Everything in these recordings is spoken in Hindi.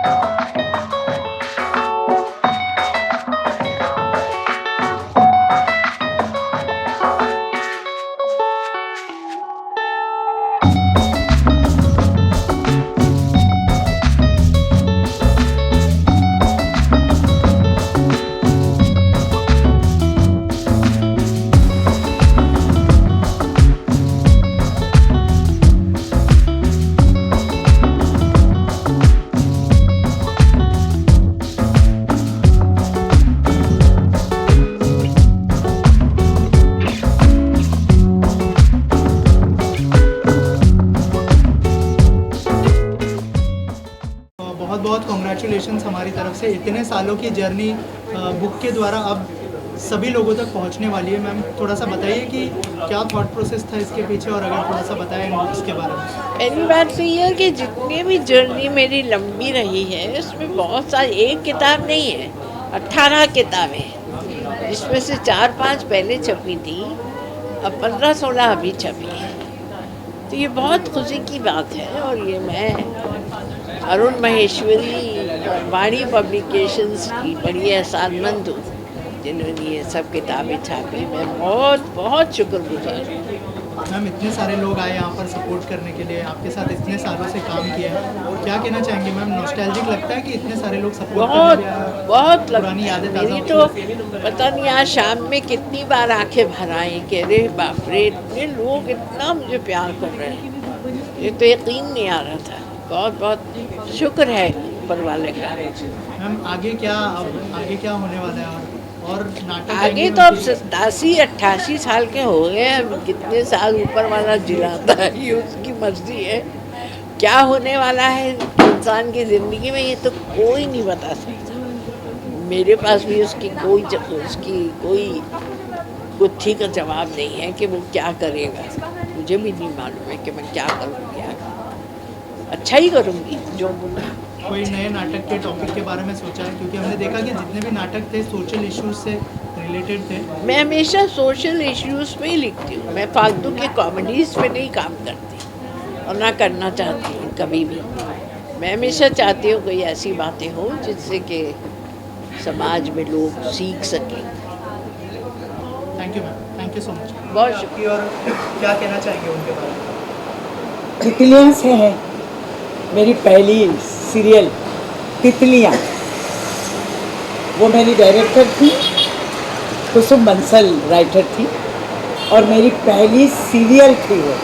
बहुत बहुत कॉन्ग्रेचुलेशंस हमारी तरफ से। इतने सालों की जर्नी बुक के द्वारा अब सभी लोगों तक पहुंचने वाली है। मैम थोड़ा सा बताइए कि क्या थॉट प्रोसेस था इसके पीछे, और अगर थोड़ा सा बताएं इन बुक्स के बारे में। पहली बात तो ये है कि जितनी भी जर्नी मेरी लंबी रही है उसमें बहुत सारी, एक किताब नहीं है, 18 किताबें, जिसमें से 4-5 पहले छपी थी, अब 15-16 अभी छपी है। तो ये बहुत खुशी की बात है। और ये मैं अरुण महेश्वरी वाणी पब्लिकेशंस की बड़ी एहसानमंद हूँ जिन्होंने ये सब किताबें छापी। मैं बहुत बहुत शुक्रगुजार हूँ। मैम इतने सारे लोग आए यहाँ पर सपोर्ट करने के लिए, आपके साथ इतने सालों से काम किया है, क्या कहना चाहेंगे मैम? नॉस्टैल्जिक लगता है कि इतने सारे लोग सपोर्ट बहुत पुरानी यादें ताज़ा मेरी तो पता नहीं आज शाम में कितनी बार आंखें भर आई कि अरे बाप रे, इतने लोग इतना मुझे प्यार कर रहे हैं, ये तो यकीन नहीं आ रहा था। बहुत बहुत शुक्र है ऊपर वाले का। मैम आगे क्या होने वाला है? और नाटक आगे तो अब 87-88 साल के हो गए हैं, कितने साल ऊपर वाला जिलाता है ये उसकी मर्जी है। क्या होने वाला है इंसान की ज़िंदगी में ये तो कोई नहीं बता सकता। मेरे पास भी उसकी कोई गुत्थी का जवाब नहीं है कि वो क्या करेगा। मुझे भी नहीं मालूम है कि मैं क्या करूँगी, अच्छा ही करूँगी जो बोला। कोई नए नाटक के टॉपिक के बारे में सोचा है? क्योंकि हमने देखा कि जितने भी नाटक थे सोशल इश्यूज से रिलेटेड थे। मैं हमेशा सोशल इश्यूज पे ही लिखती हूँ, मैं फालतू के कॉमेडीज़ पे नहीं काम करती और ना करना चाहती हूँ कभी भी। मैं हमेशा चाहती हूँ कोई ऐसी बातें हो जिससे कि समाज में लोग सीख सकें। Thank you ma'am, thank you so much. बहुत शुक्रिया। और क्या कहना चाहेंगे उनके बारे में? तितलियाँ से है मेरी पहली सीरियल तितलियाँ, वो मेरी डायरेक्टर थी, कुसुम बंसल राइटर थी, और मेरी पहली सीरियल थी वो।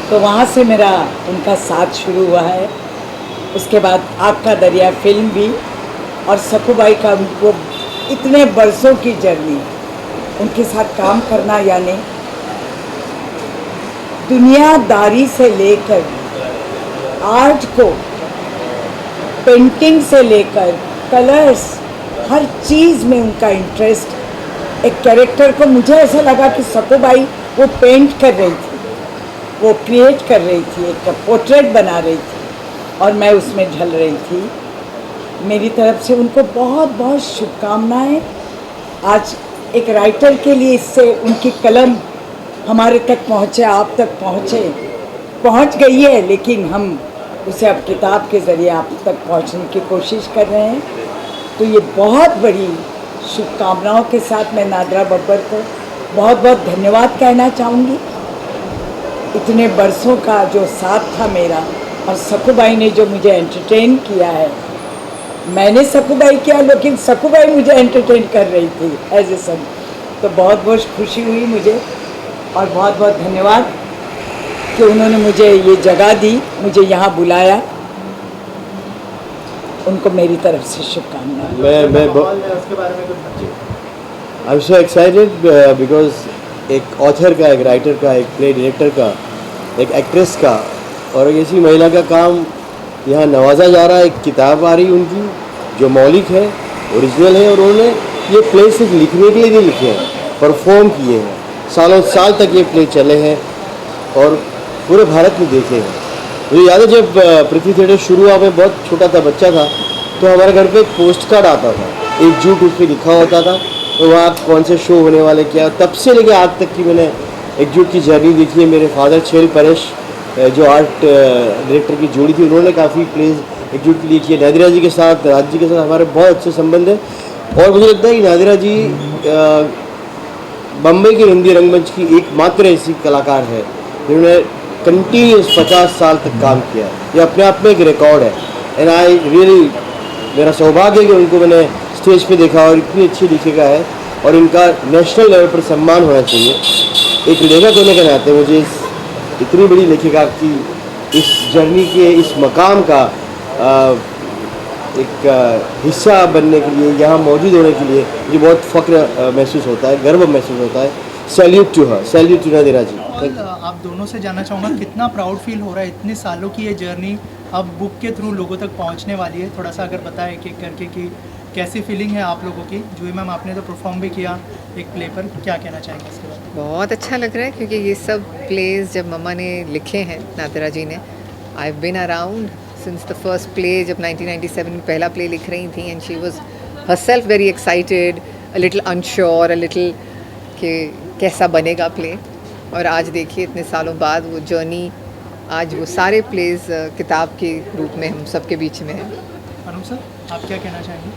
तो वहाँ से मेरा उनका साथ शुरू हुआ है। उसके बाद आग का दरिया फिल्म भी, और सकूबाई का वो इतने बरसों की जर्नी, उनके साथ काम करना यानी दुनियादारी से लेकर आर्ट को, पेंटिंग से लेकर कलर्स, हर चीज़ में उनका इंटरेस्ट। एक कैरेक्टर को मुझे ऐसा लगा कि सकूबाई वो पेंट कर रही थी, वो क्रिएट कर रही थी, एक पोर्ट्रेट बना रही थी और मैं उसमें ढल रही थी। मेरी तरफ से उनको बहुत बहुत शुभकामनाएं। आज एक राइटर के लिए इससे उनकी कलम हमारे तक पहुँचे, आप तक पहुँच गई है, लेकिन हम उसे अब किताब के ज़रिए आप तक पहुँचने की कोशिश कर रहे हैं। तो ये बहुत बड़ी शुभकामनाओं के साथ मैं नादरा बब्बर को बहुत बहुत धन्यवाद कहना चाहूँगी। इतने बरसों का जो साथ था मेरा, और सकूबाई ने जो मुझे एंटरटेन किया है, मैंने सकूबाई किया लेकिन सकूबाई मुझे एंटरटेन कर रही थी एज ए सन। तो बहुत बहुत खुशी हुई मुझे, और बहुत बहुत धन्यवाद कि उन्होंने मुझे ये जगह दी, मुझे यहाँ बुलाया। उनको मेरी तरफ से शुभकामनाएं। मैं उसके बारे में कुछ बताइए। आई एम सो एक्साइटेड बिकॉज एक ऑथर का, एक राइटर का, एक प्ले डायरेक्टर का, एक एक्ट्रेस का और एक ऐसी महिला का काम यहाँ नवाजा जा रहा है। एक किताब आ रही उनकी जो मौलिक है, ओरिजिनल है, और उन्होंने ये प्ले सिर्फ लिखने के लिए नहीं लिखे हैं, परफॉर्म किए हैं। सालों साल तक ये प्ले चले हैं और पूरे भारत में देखे हैं। मुझे याद है जब पृथ्वी थिएटर शुरू हुआ, मैं बहुत छोटा था, बच्चा था, तो हमारे घर पे एक पोस्ट कार्ड आता था, एकजुट उस पर लिखा होता था, तो वहाँ कौन से शो होने वाले क्या। तब से लेके आज तक की मैंने एकजुट की जर्नी देखी है। मेरे फादर छेल परेश जो आर्ट डायरेक्टर की जोड़ी थी, उन्होंने काफ़ी प्लेज एक्टिविटी के लिए किया। नादिरा जी के साथ, राज जी के साथ हमारे बहुत अच्छे संबंध है और मुझे लगता है कि नादिरा जी बम्बई के हिंदी रंगमंच की एकमात्र ऐसी कलाकार है जिन्होंने कंटिन्यूस 50 साल तक काम किया। ये अपने आप में एक रिकॉर्ड है एंड आई रियली, मेरा सौभाग्य है कि उनको मैंने स्टेज पे देखा और इतनी अच्छी लेखिका है और इनका नेशनल लेवल पर सम्मान होना चाहिए। एक लेखक होने के नाते मुझे इतनी बड़ी लेखिका की इस जर्नी के इस मकाम का एक हिस्सा बनने के लिए, यहाँ मौजूद होने के लिए मुझे बहुत फ़ख्र महसूस होता है, गर्व महसूस होता है। Salute to her, salute to Nadira ji. आप दोनों से जानना चाहूँगा कितना प्राउड फील हो रहा है, इतने सालों की ये जर्नी अब बुक के थ्रू लोगों तक पहुँचने वाली है। थोड़ा सा अगर बताएं एक एक करके कि कैसी फीलिंग है आप लोगों की। जूही मैम, आपने तो परफॉर्म भी किया एक प्ले पर, क्या कहना चाहेंगे इसके बारे में? बहुत अच्छा लग रहा है क्योंकि ये सब प्लेज जब मम्मा ने लिखे हैं, नादिरा जी ने, I have been around since the first play, जब 1997 में पहला प्ले लिख रही थी and she was herself very excited, a little unsure, a little कि कैसा बनेगा प्ले। और आज देखिए इतने सालों बाद वो जर्नी, आज वो सारे प्लेज किताब के रूप में हम सबके बीच में हैं। अनुप सर, आप क्या कहना चाहेंगे?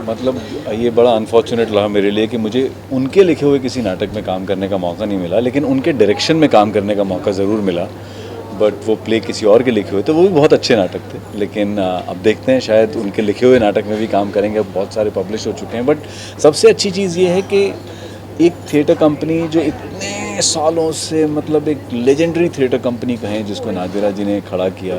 मतलब ये बड़ा अनफॉर्चुनेट रहा मेरे लिए कि मुझे उनके लिखे हुए किसी नाटक में काम करने का मौका नहीं मिला, लेकिन उनके डायरेक्शन में काम करने का मौका ज़रूर मिला। बट वो प्ले किसी और के लिखे हुए थे, वो भी बहुत अच्छे नाटक थे। लेकिन अब देखते हैं, शायद उनके लिखे हुए नाटक में भी काम करेंगे। अब बहुत सारे पब्लिश हो चुके हैं। बट सबसे अच्छी चीज़ ये है कि एक थिएटर कंपनी जो इतने सालों से, मतलब एक लेजेंडरी थिएटर कंपनी कहें जिसको नादिरा जी ने खड़ा किया,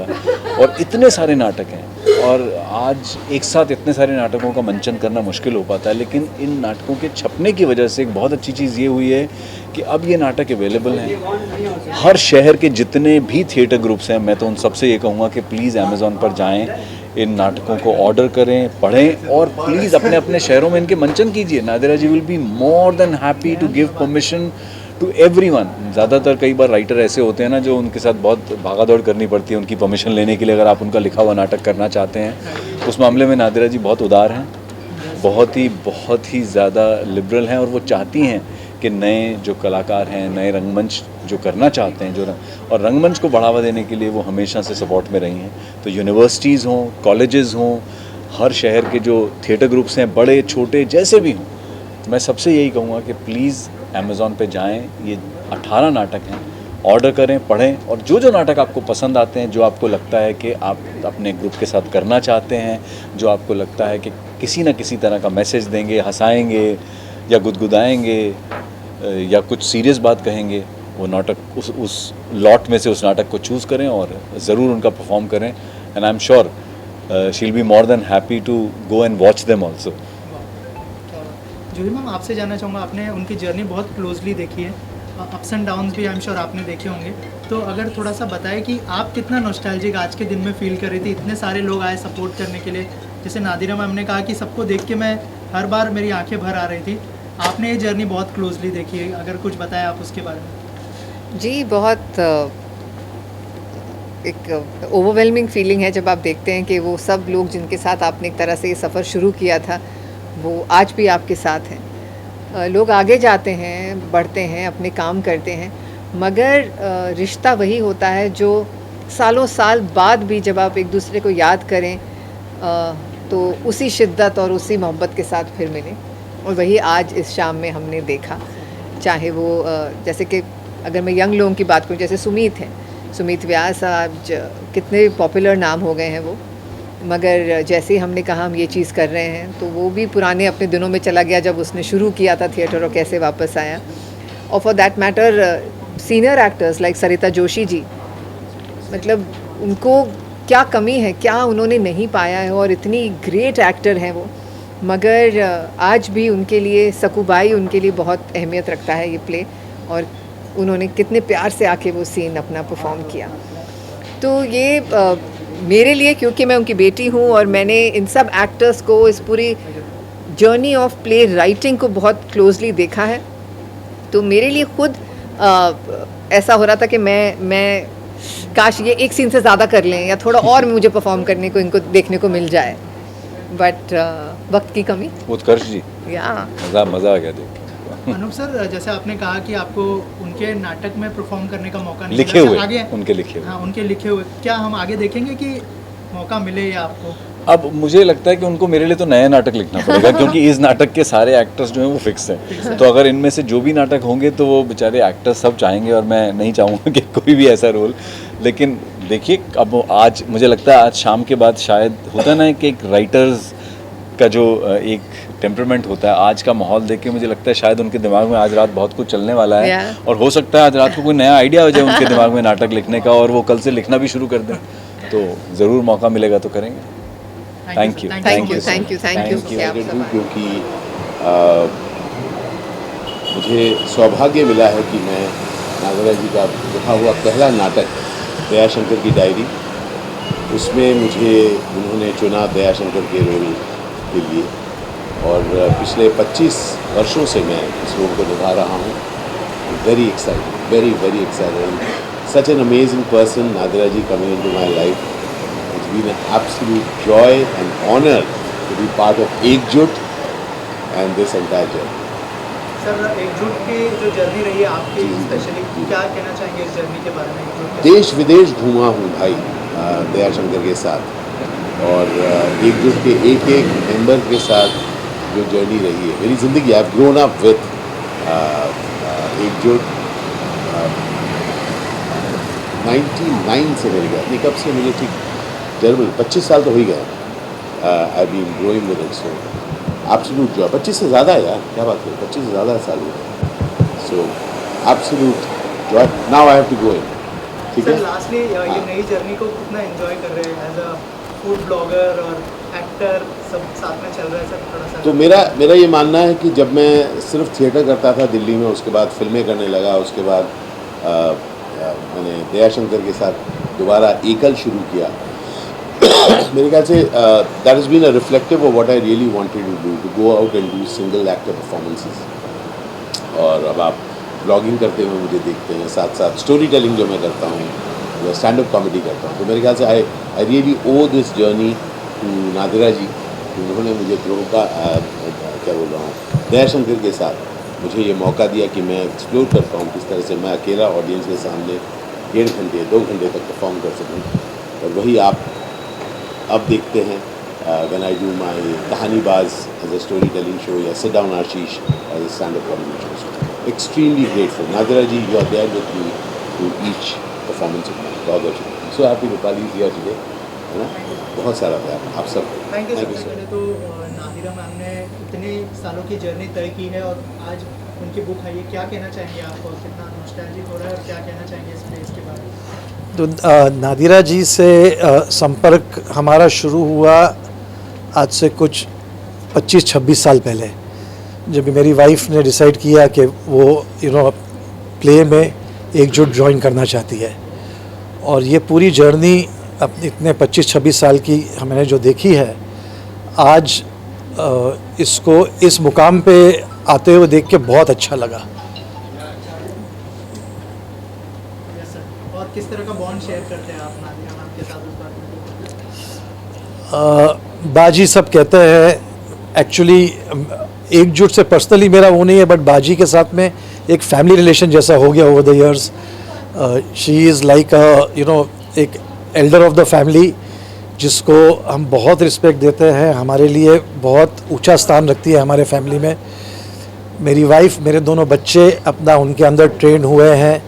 और इतने सारे नाटक हैं और आज एक साथ इतने सारे नाटकों का मंचन करना मुश्किल हो पाता है। लेकिन इन नाटकों के छपने की वजह से एक बहुत अच्छी चीज़ ये हुई है कि अब ये नाटक अवेलेबल हैं। हर शहर के जितने भी थिएटर ग्रुप्स हैं, मैं तो उन सबसे ये कहूँगा कि प्लीज़ अमेज़ॉन पर जाएं, इन नाटकों को ऑर्डर करें, पढ़ें और प्लीज़ अपने अपने शहरों में इनके मंचन कीजिए। Nadira ji will be more than happy to give permission to everyone. ज़्यादातर कई बार राइटर ऐसे होते हैं ना, जो उनके साथ बहुत भागा दौड़ करनी पड़ती है उनकी परमिशन लेने के लिए। अगर आप उनका लिखा हुआ नाटक करना चाहते हैं, उस मामले में नादिरा जी बहुत उदार हैं, बहुत ही ज़्यादा लिबरल हैं और वो चाहती हैं कि नए जो कलाकार हैं, नए रंगमंच जो करना चाहते हैं, और रंगमंच को बढ़ावा देने के लिए वो हमेशा से सपोर्ट में रही हैं। तो यूनिवर्सिटीज़ हों, कॉलेजेस हों, हर शहर के जो थिएटर ग्रुप्स हैं, बड़े छोटे जैसे भी हों, मैं सबसे यही कहूँगा कि प्लीज़ अमेज़ॉन पे जाएं। ये 18 नाटक हैं, ऑर्डर करें, पढ़ें और जो नाटक आपको पसंद आते हैं, जो आपको लगता है कि आप अपने ग्रुप के साथ करना चाहते हैं, जो आपको लगता है कि किसी न किसी तरह का मैसेज देंगे, हंसाएंगे या गुदगुदाएंगे या कुछ सीरियस बात कहेंगे, वो नाटक उस लॉट में से उस नाटक को चूज़ करें और ज़रूर उनका परफॉर्म करें। And I am sure she will be more than happy to go and watch them also. Juhi ma'am, आपसे जानना चाहूँगा, आपने उनकी जर्नी बहुत क्लोजली देखी है, अप्स एंड डाउन्स भी आई एम श्योर आपने देखे होंगे। तो अगर थोड़ा सा बताएं कि आप कितना नॉस्टैल्जिक आज के दिन में फील कर रही थी, इतने सारे लोग आए सपोर्ट करने के लिए। जैसे नादिरा मैम ने कहा कि सबको देख के मैं हर बार मेरी आंखें भर आ रही थी। आपने ये जर्नी बहुत क्लोजली देखी है, अगर कुछ बताएं आप उसके बारे में। जी, बहुत एक ओवरवेलमिंग फीलिंग है जब आप देखते हैं कि वो सब लोग जिनके साथ आपने एक तरह से ये सफ़र शुरू किया था, वो आज भी आपके साथ हैं। लोग आगे जाते हैं, बढ़ते हैं, अपने काम करते हैं, मगर रिश्ता वही होता है जो सालों साल बाद भी जब आप एक दूसरे को याद करें तो उसी शिद्दत और उसी मोहब्बत के साथ फिर मिलें। और वही आज इस शाम में हमने देखा। चाहे वो जैसे कि अगर मैं यंग लोगों की बात करूं, जैसे सुमीत हैं, सुमीत व्यास, आज कितने पॉपुलर नाम हो गए हैं वो, मगर जैसे ही हमने कहा हम ये चीज़ कर रहे हैं तो वो भी पुराने अपने दिनों में चला गया जब उसने शुरू किया था थिएटर और कैसे वापस आया। और for that matter senior actors like Sarita Joshi ji, मतलब उनको क्या कमी है, क्या उन्होंने नहीं पाया है, और इतनी ग्रेट एक्टर हैं वो, मगर आज भी उनके लिए सकूबाई उनके लिए बहुत अहमियत रखता है ये प्ले, और उन्होंने कितने प्यार से आके वो सीन अपना परफॉर्म किया। तो ये मेरे लिए, क्योंकि मैं उनकी बेटी हूँ और मैंने इन सब एक्टर्स को इस पूरी जर्नी ऑफ प्ले राइटिंग को बहुत क्लोजली देखा है, तो मेरे लिए खुद ऐसा हो रहा था कि मैं काश ये एक सीन से ज़्यादा कर लें या थोड़ा और मुझे परफॉर्म करने को, इनको देखने को मिल जाए, बट वक्त की कमी। उत्कर्ष जी, या मज़ा आ गया देख। अनूप सर, जैसे आपने कहा कि आपको उनके नाटक में परफॉर्म करने का मौका नहीं लिखे मिला, हुए आगे उनके लिखे हुए, हाँ उनके लिखे हुए, क्या हम आगे देखेंगे कि मौका मिले या आपको? अब मुझे लगता है कि उनको मेरे लिए तो नया नाटक लिखना पड़ेगा क्योंकि इस नाटक के सारे एक्टर्स जो हैं वो फिक्स हैं। तो अगर इनमें से जो भी नाटक होंगे तो वो बेचारे एक्टर्स सब चाहेंगे और मैं नहीं चाहूँगा कि कोई भी ऐसा रोल। लेकिन देखिए अब आज मुझे लगता है आज शाम के बाद शायद होता है ना कि एक राइटर्स का जो एक टेम्परामेंट होता है, आज का माहौल देख के मुझे लगता है शायद उनके दिमाग में आज रात बहुत कुछ चलने वाला है और हो सकता है आज रात को कोई नया आइडिया हो जाए उनके दिमाग में नाटक लिखने का और वो कल से लिखना भी शुरू कर दें। तो ज़रूर मौका मिलेगा तो करेंगे। थैंक यू क्योंकि मुझे सौभाग्य मिला है कि मैं नागरा जी का लिखा हुआ पहला नाटक दयाशंकर की डायरी, उसमें मुझे उन्होंने चुना दयाशंकर के रोल के लिए और पिछले 25 वर्षों से मैं इस रोल को निभा रहा हूँ। Very excited, very very excited. Such an amazing person Nagra ji coming into my life. It's been an absolute joy and honor to be part of एकजुट and this entire journey. Sir, एकजुट की जो जर्नी रही है आपकी, स्पेशली क्या कहना चाहेंगे इस जर्नी के बारे में? एकजुट देश विदेश घूमा हूँ भाई दयाशंकर के साथ और एकजुट के एक एक मेंबर के साथ जो जर्नी रही है मेरी ज़िंदगी। I have grown up with एकजुट। 99 से मेरे घर नहीं कब से मुझे ठीक जर्मन 25 साल तो हो ही गया। I been growing with it, so absolute joy. 25 से ज़्यादा है यार, क्या बात है, 25 से ज़्यादा साल हुए। So absolute joy. Now I have to go in. ठीक है। लास्टली ये नई जर्नी को कितना एंजॉय कर रहे हैं एज अ फूड ब्लॉगर और एक्टर, सब साथ में चल रहा है सर? थोड़ा सा तो मेरा ये मानना है कि जब मैं सिर्फ थिएटर करता था दिल्ली में, उसके बाद फिल्में करने लगा, उसके बाद मैंने दयाशंकर के साथ दोबारा एकल शुरू किया। मेरे ख्याल से that is been a reflective of what I really wanted to do, to go out and do single actor performances. और अब आप ब्लॉगिंग करते हुए मुझे देखते हैं, साथ साथ स्टोरी टेलिंग जो मैं करता हूँ या स्टैंड अप कॉमेडी करता हूँ। तो मेरे ख्याल से I really owe this journey to Nadira ji. उन्होंने मुझे क्या बोल रहा हूँ, दयाशंकर के साथ मुझे ये मौका दिया कि मैं एक्सप्लोर कर पाऊँ किस तरह से मैं अकेला ऑडियंस के सामने 1.5 घंटे 2 घंटे तक परफॉर्म कर सकूँ। और वही आप अब देखते हैं when I do my Kahanibaaz as a story telling show या sit down Ashish as a stand up comedy show. Extremely grateful Nadira ji, you are there with me to each performance of my. बहुत बहुत so happy Rupali is here today, है ना। बहुत सारा प्यार आप सब। Thank you sir. तो नादिरा मैम ने इतने सालों की जर्नी तय की है और आज उनकी बुक आई है, क्या कहना चाहेंगे आपको? कितना नॉस्टैल्जिक हो रहा है और क्या कहना चाहेंगे इस प्लेस के बारे में? तो नादिरा जी से संपर्क हमारा शुरू हुआ आज से कुछ 25-26 साल पहले, जब मेरी वाइफ ने डिसाइड किया कि वो प्ले में एकजुट ज्वाइन करना चाहती है। और ये पूरी जर्नी अपने इतने 25-26 साल की हमने जो देखी है, आज इसको इस मुकाम पे आते हुए देख के बहुत अच्छा लगा। और किस तरह का बॉन्ड शेयर करते हैं आप नादिरा मैम के साथ उस बात में? बाजी सब कहते हैं, एक्चुअली एकजुट से पर्सनली मेरा वो नहीं है, बट बाजी के साथ में एक फैमिली रिलेशन जैसा हो गया over the years. She is like एक एल्डर ऑफ द फैमिली जिसको हम बहुत रिस्पेक्ट देते हैं, हमारे लिए बहुत ऊंचा स्थान रखती है हमारे फैमिली में। मेरी वाइफ, मेरे दोनों बच्चे अपना उनके अंदर ट्रेन हुए हैं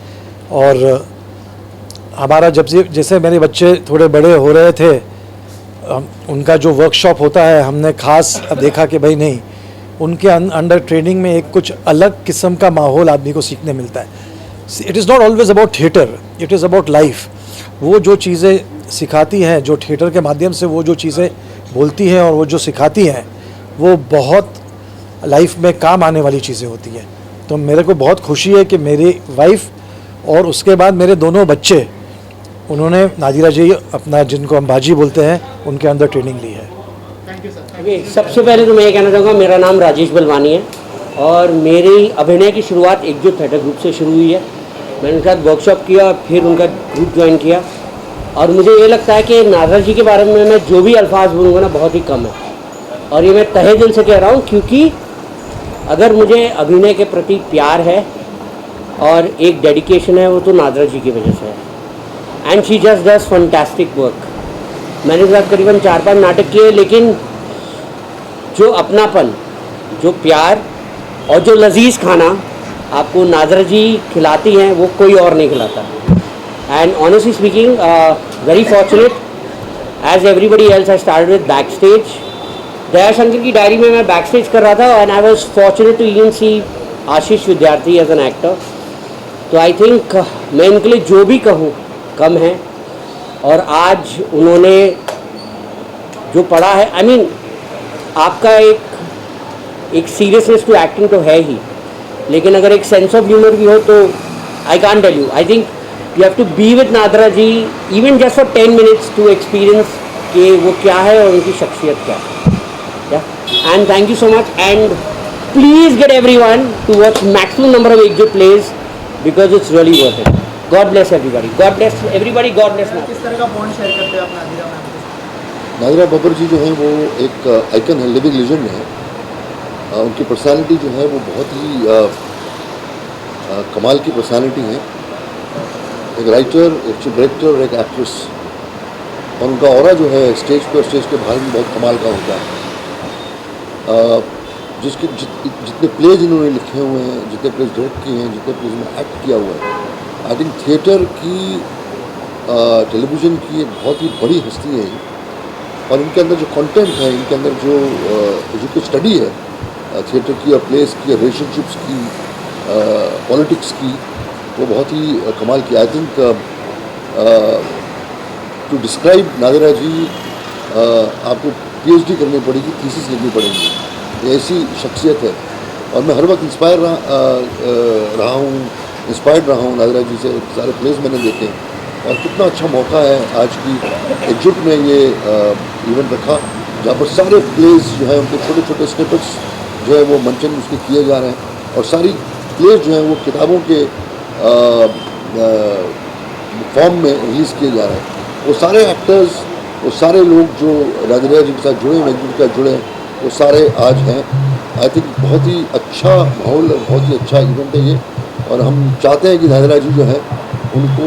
और हमारा जैसे मेरे बच्चे थोड़े बड़े हो रहे थे, उनका जो वर्कशॉप होता है, हमने खास देखा कि भाई नहीं, उनके अंडर ट्रेनिंग में एक कुछ अलग किस्म का माहौल आदमी को सीखने मिलता है। It is not always about theatre, it is about life. वो जो चीज़ें सिखाती हैं, जो थिएटर के माध्यम से वो जो चीज़ें बोलती हैं और वो जो सिखाती हैं, वो बहुत लाइफ में काम आने वाली चीज़ें होती हैं। तो मेरे को बहुत खुशी है कि मेरी वाइफ और उसके बाद मेरे दोनों बच्चे, उन्होंने नादिरा जी अपना, जिनको हम बाजी बोलते हैं, उनके अंदर ट्रेनिंग ली है। Thank you sir. ओके, सबसे पहले तो मैं ये कहना चाहूँगा, मेरा नाम राजेश बलवानी है और मेरी अभिनय की शुरुआत एकजुट थिएटर ग्रुप से शुरू हुई है। मैंने उनके साथ वर्कशॉप किया, फिर उनका ग्रुप ज्वाइन किया और मुझे ये लगता है कि नादिरा जी के बारे में मैं जो भी अल्फाज बोलूँगा ना, बहुत ही कम है। और ये मैं तहे दिल से कह रहा हूँ, क्योंकि अगर मुझे अभिनय के प्रति प्यार है और एक डेडिकेशन है, वो तो नादिरा जी की वजह से है। And she just does fantastic work. मैंने इस साथ करीबन 4-5 नाटक किए, लेकिन जो अपनापन, जो प्यार और जो लजीज खाना आपको नादरा जी खिलाती हैं वो कोई और नहीं खिलाता. And honestly speaking, very fortunate. As everybody else I started with back stage. Dayashankar की डायरी में मैं बैक स्टेज कर रहा था and I was fortunate to even see Ashish Vidyarthi as an actor. तो आई थिंक मैं इनके लिए जो भी कहूँ कम है. और आज उन्होंने जो पढ़ा है, आई मीन आपका एक सीरियसनेस टू एक्टिंग तो है ही, लेकिन अगर एक सेंस ऑफ ह्यूमर भी हो तो I can't tell you. I think you have to be with Nadira ji even just for 10 minutes to experience कि वो क्या है और उनकी शख्सियत क्या है. And thank you so much. And please get everyone to watch maximum number of एकजुट plays because it's really worth it. God bless everybody. God bless everybody. God bless. किस तरह का बॉन्ड शेयर करते हैं आप नादिरा मैम के साथ? नादिरा बब्बर जी जो हैं वो एक आइकन है, लिविंग लेजेंड है. उनकी पर्सनालिटी जो है वो बहुत ही कमाल की पर्सनालिटी है. एक राइटर, एक डायरेक्टर और एक एक्ट्रेस. और उनका ऑरा जो है स्टेज पर, स्टेज के बाहर में बहुत कमाल का होता है. जितने प्लेज इन्होंने लिखे हुए हैं, जितने प्लेज डायरेक्ट किए हैं, जितने प्लेज में एक्ट किया हुआ है, आई थिंक थिएटर की, टेलीविज़न की एक बहुत ही बड़ी हस्ती है. और इनके अंदर जो कंटेंट है, इनके अंदर जो कुछ स्टडी है थिएटर की और प्लेस की, रिलेशनशिप्स की, पॉलिटिक्स की, वो बहुत ही कमाल की. I think to describe Nadira ji आपको PhD करनी पड़ेगी, थीसिस लिखनी पड़ेगी. ये ऐसी शख्सियत है. और मैं हर वक्त इंस्पायर्ड रहा हूँ नादिरा जी से. सारे प्लेस मैंने देखे और कितना अच्छा मौका है आज की एकजुट में ये इवेंट रखा, जहाँ पर सारे प्लेस जो है उनके छोटे छोटे स्निपेट्स जो है वो मंचन उसके किए जा रहे हैं. और सारी प्लेस जो हैं वो किताबों के फॉर्म में रिलीज़ किए जा रहे हैं. वो सारे एक्टर्स, वो सारे लोग जो नादिरा जी के साथ जुड़े हैं, एकजुट के साथ जुड़े हैं, वो सारे आज हैं. आई थिंक बहुत ही अच्छा माहौल, बहुत ही अच्छा इवेंट है ये. और हम चाहते हैं कि नादिरा जी जो है उनको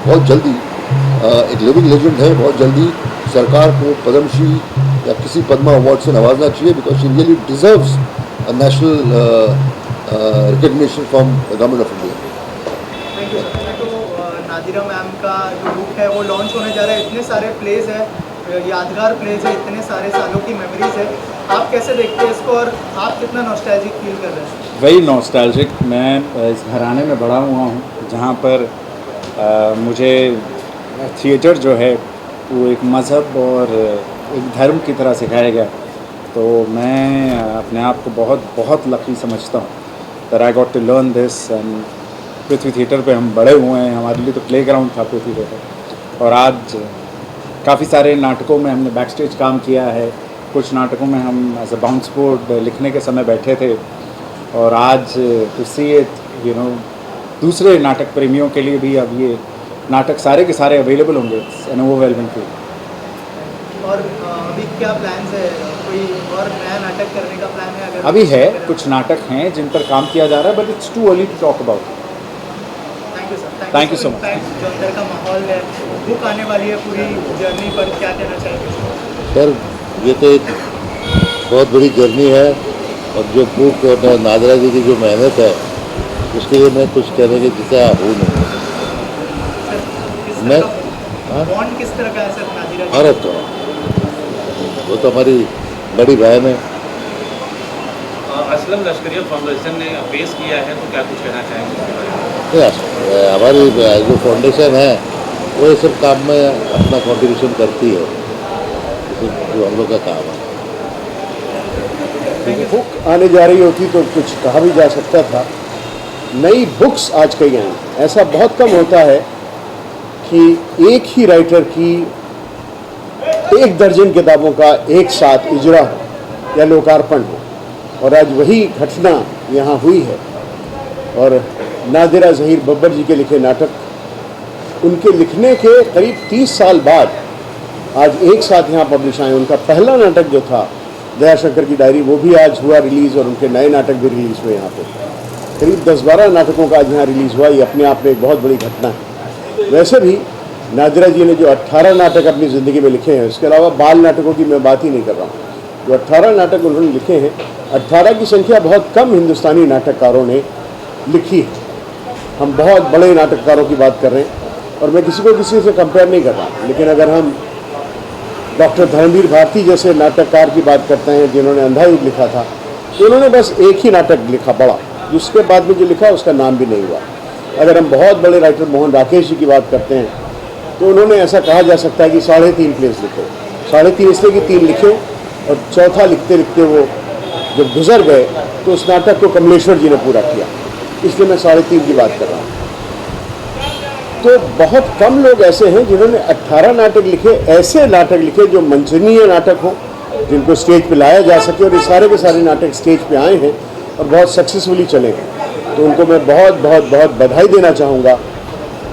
बहुत जल्दी, एक लिविंग लेजेंड है, बहुत जल्दी सरकार को पद्मश्री या किसी पद्मा अवार्ड से नवाजना चाहिए, because she really deserves a national recognition from government of India. Thank you sir. तो नादिरा मैम का जो बुक है वो लॉन्च होने जा रहा है. इतने सारे प्लेज हैं, यादगार प्लेज है, इतने सारे सालों की मेमोरीज है. आप कैसे देखते हैं इसको और आप कितना नॉस्टैल्जिक फील कर रहे हैं? वही नॉस्टैल्जिक. मैं इस घराने में बड़ा हुआ हूँ जहाँ पर मुझे थिएटर जो है वो एक मज़हब और एक धर्म की तरह सिखाया गया. तो मैं अपने आप को बहुत बहुत लकी समझता हूँ that I got to learn this. And Prithvi theatre पे हम बड़े हुए हैं. हमारे लिए तो प्ले ग्राउंड था पृथ्वी थिएटर. और आज काफ़ी सारे नाटकों में हमने बैक स्टेज काम किया है. कुछ नाटकों में हम एज अ बाउंस बोर्ड लिखने के समय बैठे थे. और आज to see it, you know, दूसरे नाटक प्रेमियों के लिए भी अब ये नाटक सारे के सारे अवेलेबल होंगे. It's an overwhelming feel. और अभी क्या प्लान्स है? कोई और नया नाटक करने का प्लान है? अगर अभी है, कुछ नाटक हैं जिन पर काम किया जा रहा है, but it's too early to talk about. Thank you sir. Thank you so much. जो अंदर का माहौल है, बुक आने वाली है, पूरी जर्नी पर क्या कहना चाहेंगे? सर, ये तो एक बहुत बड़ी जर्नी है. और जो बुक और नादिरा जी की जो मेहनत है उसके लिए मैं कुछ कहने की जितना हूँ नहीं. मैं बॉन्ड किस तरह का है सर नादिरा जी? अरे तो वो तो हमारी बड़ी बहन है. असलम लश्करिया फाउंडेशन ने पेश किया है, तो क्या कुछ कहना चाहेंगे? हमारी जो फाउंडेशन है वो ये सब काम में अपना कंट्रीब्यूशन करती है, जो हम लोग का काम है. बुक आने जा रही होती तो कुछ कहा भी जा सकता था. नई बुक्स आज कई आई. ऐसा बहुत कम होता है कि एक ही राइटर की 1 दर्जन किताबों का एक साथ इजरा हो या लोकार्पण हो. और आज वही घटना यहाँ हुई है. और नादिरा ज़हीर बब्बर जी के लिखे नाटक, उनके लिखने के करीब 30 साल बाद आज एक साथ यहाँ पब्लिश आए. उनका पहला नाटक जो था दयाशंकर की डायरी, वो भी आज हुआ रिलीज़. और उनके नए नाटक भी रिलीज़ हुए. यहाँ पे करीब 10-12 नाटकों का आज यहाँ रिलीज़ हुआ. ये अपने आप में एक बहुत बड़ी घटना है. वैसे भी नादिरा जी ने जो 18 नाटक अपनी ज़िंदगी में लिखे हैं, उसके अलावा बाल नाटकों की मैं बात ही नहीं कर रहा हूँ, जो 18 नाटक उन्होंने लिखे हैं, 18 की संख्या बहुत कम हिंदुस्तानी नाटककारों ने लिखी है। हम बहुत बड़े नाटककारों की बात कर रहे हैं और मैं किसी को किसी से कंपेयर नहीं कर रहा, लेकिन अगर हम डॉक्टर धर्मवीर भारती जैसे नाटककार की बात करते हैं जिन्होंने अंधा युग लिखा था, तो उन्होंने बस एक ही नाटक लिखा बड़ा, जिसके बाद में जो लिखा उसका नाम भी नहीं हुआ। अगर हम बहुत बड़े राइटर मोहन राकेश जी की बात करते हैं तो उन्होंने ऐसा कहा जा सकता है कि 3.5 प्लेस लिखे, 3.5 इसलिए कि 3 लिखे और चौथा लिखते लिखते वो जब गुजर गए तो उस नाटक को कमलेश्वर जी ने पूरा किया, इसलिए मैं 3.5 की बात कर रहा हूँ। तो बहुत कम लोग ऐसे हैं जिन्होंने 18 नाटक लिखे, ऐसे नाटक लिखे जो मंचनीय नाटक हो, जिनको स्टेज पे लाया जा सके, और ये सारे के सारे नाटक स्टेज पे आए हैं और बहुत सक्सेसफुली चले हैं। तो उनको मैं बहुत बहुत बहुत बधाई देना चाहूँगा।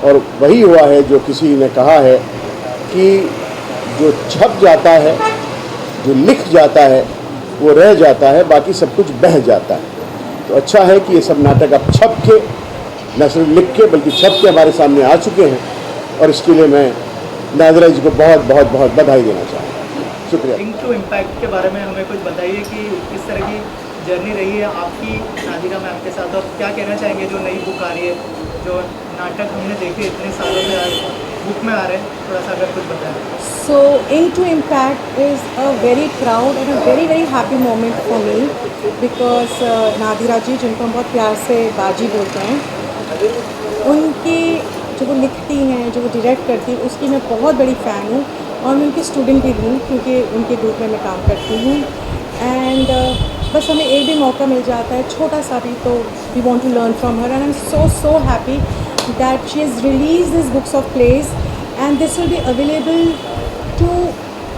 और वही हुआ है जो किसी ने कहा है कि जो छप जाता है, जो लिख जाता है वो रह जाता है, बाकी सब कुछ बह जाता है। तो अच्छा है कि ये सब नाटक अब छप के, न सिर्फ लिख के बल्कि छप के हमारे सामने आ चुके हैं, और इसके लिए मैं नादिरा जी को बहुत बहुत बहुत बधाई देना चाहूँगा। शुक्रिया। लिंक टू इम्पैक्ट के बारे में हमें कुछ बताइए कि किस तरह की जर्नी रही है आपकी नादिरा मैम के साथ, और क्या कहना चाहेंगे जो नई बुक आ रही है, जो नाटक हमने देखे इतने सालों में आज बुक में आ रहे हैं, थोड़ा सा अगर कुछ बताएं। So Into Impact is a very proud and a very happy moment for me because Nadira जी, जिनको हम बहुत प्यार से बाजी बोलते हैं, उनकी जो वो लिखती हैं, जो वो डायरेक्ट करती हैं, उसकी मैं बहुत बड़ी फ़ैन हूँ और मैं उनकी स्टूडेंट भी हूँ क्योंकि उनके ग्रुप में मैं काम करती हूँ। एंड बस हमें एक भी मौका मिल जाता है छोटा सा भी, तो we want to learn from her, and I am so happy that she has release this books of plays and this will be available to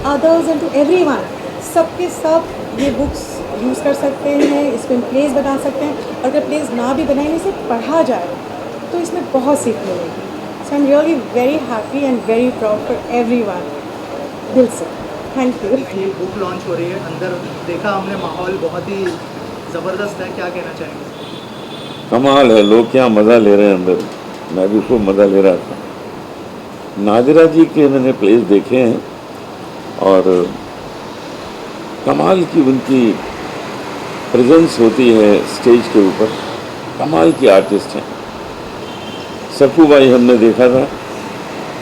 others and to everyone. सबके सब ये बुक्स यूज़ कर सकते हैं, इस पर प्लेज बना सकते हैं, और अगर प्लेज ना भी बनाए, इसे पढ़ा जाए तो इसमें बहुत सीख मिलेगी। So I am really very happy and very proud for everyone, दिल से थैंक यू। ये बुक लॉन्च हो रही है, अंदर देखा हमने माहौल बहुत ही ज़बरदस्त है, क्या कहना चाहेंगे? कमाल है, लोग क्या मज़ा ले रहे हैं अंदर, मैं भी खूब मज़ा ले रहा था। नादिरा जी के मैंने प्लेस देखे हैं और कमाल की उनकी प्रेजेंस होती है स्टेज के ऊपर, कमाल की आर्टिस्ट हैं। सफू भाई हमने देखा था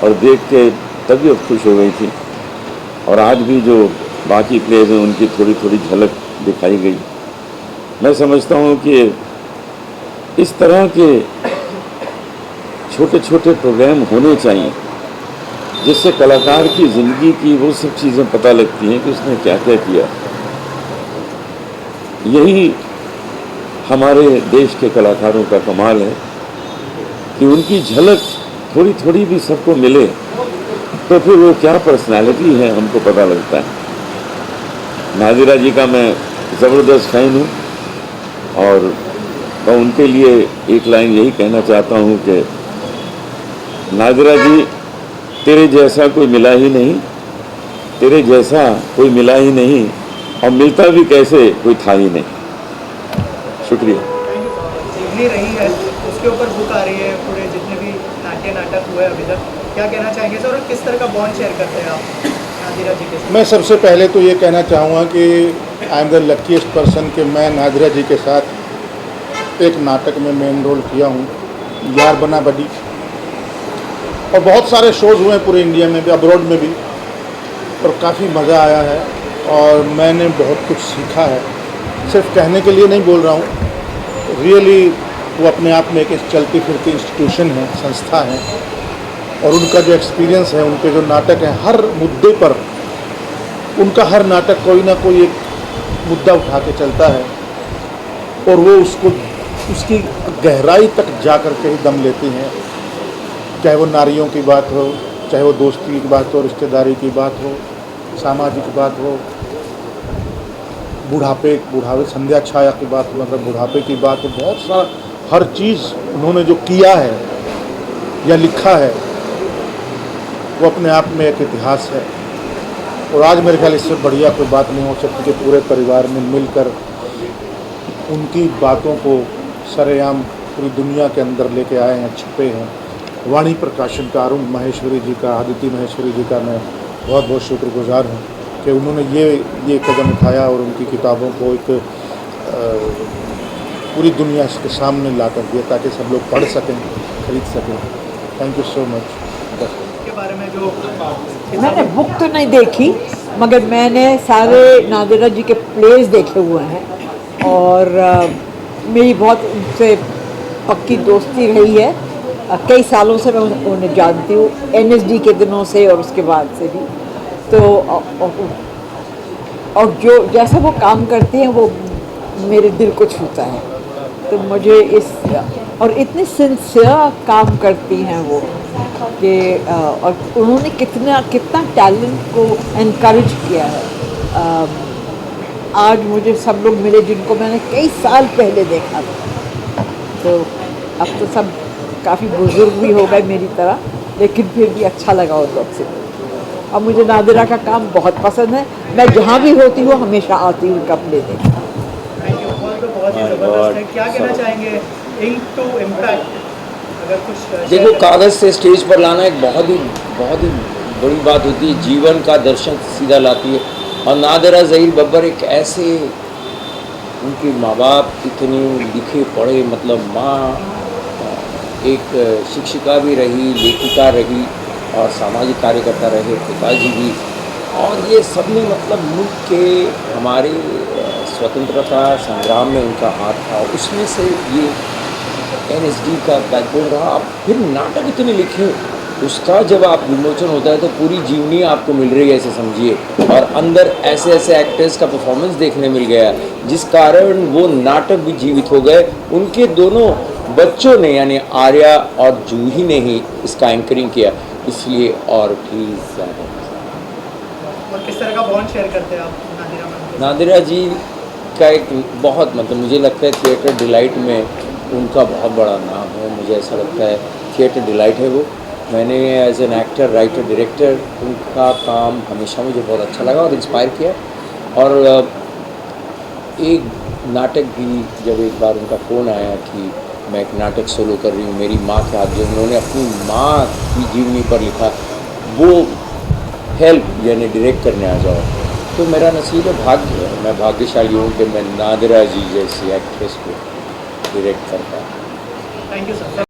और देख के तबीयत खुश हो गई थी, और आज भी जो बाकी प्लेज हैं उनकी थोड़ी थोड़ी झलक दिखाई गई। मैं समझता हूँ कि इस तरह के छोटे छोटे प्रोग्राम होने चाहिए जिससे कलाकार की ज़िंदगी की वो सब चीज़ें पता लगती हैं कि उसने क्या क्या किया। यही हमारे देश के कलाकारों का कमाल है कि उनकी झलक थोड़ी थोड़ी भी सबको मिले तो फिर वो क्या पर्सनालिटी है हमको पता लगता है। नादिरा जी का मैं ज़बरदस्त फ़ैन हूँ और मैं उनके लिए एक लाइन यही कहना चाहता हूँ कि नादिरा जी, तेरे जैसा कोई मिला ही नहीं, तेरे जैसा कोई मिला ही नहीं, और मिलता भी कैसे कोई था ही नहीं। शुक्रिया। जीवनी रही है, उसके ऊपर बुक आ रही है, पूरे जितने भी नाटक हुए अभी तक, क्या कहना चाहेंगे सर, और किस तरह का बॉन्ड शेयर करते हैं आप नादिरा जी के साथ? मैं सबसे पहले तो ये कहना चाहूँगा कि I am the luckiest person कि मैं नादिरा जी के साथ एक नाटक में मेन रोल किया हूँ, यार बना बड़ी, और बहुत सारे शोज़ हुए हैं पूरे इंडिया में भी, अब्रॉड में भी, और काफ़ी मज़ा आया है और मैंने बहुत कुछ सीखा है। सिर्फ कहने के लिए नहीं बोल रहा हूँ, रियली वो अपने आप में एक चलती फिरती इंस्टीट्यूशन है, संस्था है, और उनका जो एक्सपीरियंस है, उनके जो नाटक हैं, हर मुद्दे पर उनका हर नाटक कोई ना कोई एक मुद्दा उठा के चलता है और वो उसको उसकी गहराई तक जा कर के ही दम लेती हैं। चाहे वो नारियों की बात हो, चाहे वो दोस्ती की बात हो, रिश्तेदारी की बात हो, सामाजिक बात हो, बुढ़ापे संध्या छाया की बात हो, मतलब बुढ़ापे की बात हो, बहुत सारा हर चीज़ उन्होंने जो किया है या लिखा है वो अपने आप में एक इतिहास है। और आज मेरे ख्याल इससे बढ़िया कोई बात नहीं हो सकती कि पूरे परिवार में मिलकर उनकी बातों को सरेआम पूरी दुनिया के अंदर लेके आए हैं, छुपे हैं, वाणी प्रकाशन का अरुण माहेश्वरी जी का, आदित्य माहेश्वरी जी का मैं बहुत बहुत शुक्रगुजार हूँ कि उन्होंने ये कदम उठाया और उनकी किताबों को एक पूरी दुनिया के सामने ला कर दिया ताकि सब लोग पढ़ सकें, खरीद सकें। Thank you so much. के बारे में जो मैंने बुक तो नहीं देखी, मगर मैंने सारे नादिरा जी के प्लेस देखे हुए हैं और मेरी बहुत उनसे पक्की दोस्ती रही है। कई सालों से मैं उन्हें जानती हूँ, NSD के दिनों से और उसके बाद से भी। तो और जो जैसा वो काम करती हैं वो मेरे दिल को छूता है। तो मुझे और इतने सिंसियर काम करती हैं वो कि और उन्होंने कितना टैलेंट को एनकरेज किया है। आज मुझे सब लोग मिले जिनको मैंने कई साल पहले देखा था, तो अब तो सब काफ़ी बुजुर्ग भी हो गए मेरी तरह, लेकिन फिर भी अच्छा लगा उन लोग से। अब मुझे नादिरा का काम बहुत पसंद है, मैं जहाँ भी होती हूँ हमेशा आती हूँ कपड़े देखने। बहुत ही ज़बरदस्त है। क्या कहना चाहेंगे इंक टू इम्पैक्ट, अगर कुछ देखो, कागज़ से स्टेज पर लाना एक बहुत ही बड़ी बात होती है, जीवन का दर्शन सीधा लाती है। और नादिरा ज़हीर बब्बर एक ऐसे, उनके माँ बाप इतने लिखे पढ़े, मतलब माँ एक शिक्षिका भी रही, लेखिका रही और सामाजिक कार्यकर्ता रहे, पिताजी भी, और ये सब ने मतलब मुल्क के हमारे स्वतंत्रता संग्राम में उनका हाथ था। उसमें से ये NSD का बैकबोन रहा। अब फिर नाटक इतने लिखे, उसका जब आप विमोचन होता है तो पूरी जीवनी आपको मिल रही है, ऐसे समझिए, और अंदर ऐसे एक्टर्स का परफॉर्मेंस देखने मिल गया जिस कारण वो नाटक भी जीवित हो गए। उनके दोनों बच्चों ने, यानी आर्या और जूही ने ही इसका एंकरिंग किया, इसलिए और भी ज़्यादा। और किस तरह का बॉन्ड शेयर करते हैं आप नादिरा मैम? नादिरा जी का एक बहुत, मतलब मुझे लगता है थिएटर डिलाइट में उनका बहुत बड़ा नाम है। मुझे ऐसा लगता है थिएटर डिलाइट है वो। मैंने as an actor, writer, director उनका काम हमेशा मुझे बहुत अच्छा लगा और इंस्पायर किया। और एक नाटक भी, जब एक बार उनका फ़ोन आया कि मैं एक नाटक सोलो कर रही हूँ मेरी माँ के हाथ, जो उन्होंने अपनी माँ की जीवनी पर लिखा, वो हेल्प यानी डायरेक्ट करने आ जाओ, तो मेरा नसीब है, भाग्य है, मैं भाग्यशाली हूँ कि मैं नादिरा जी जैसी एक्ट्रेस को डायरेक्ट कर पाऊँ। Thank you sir.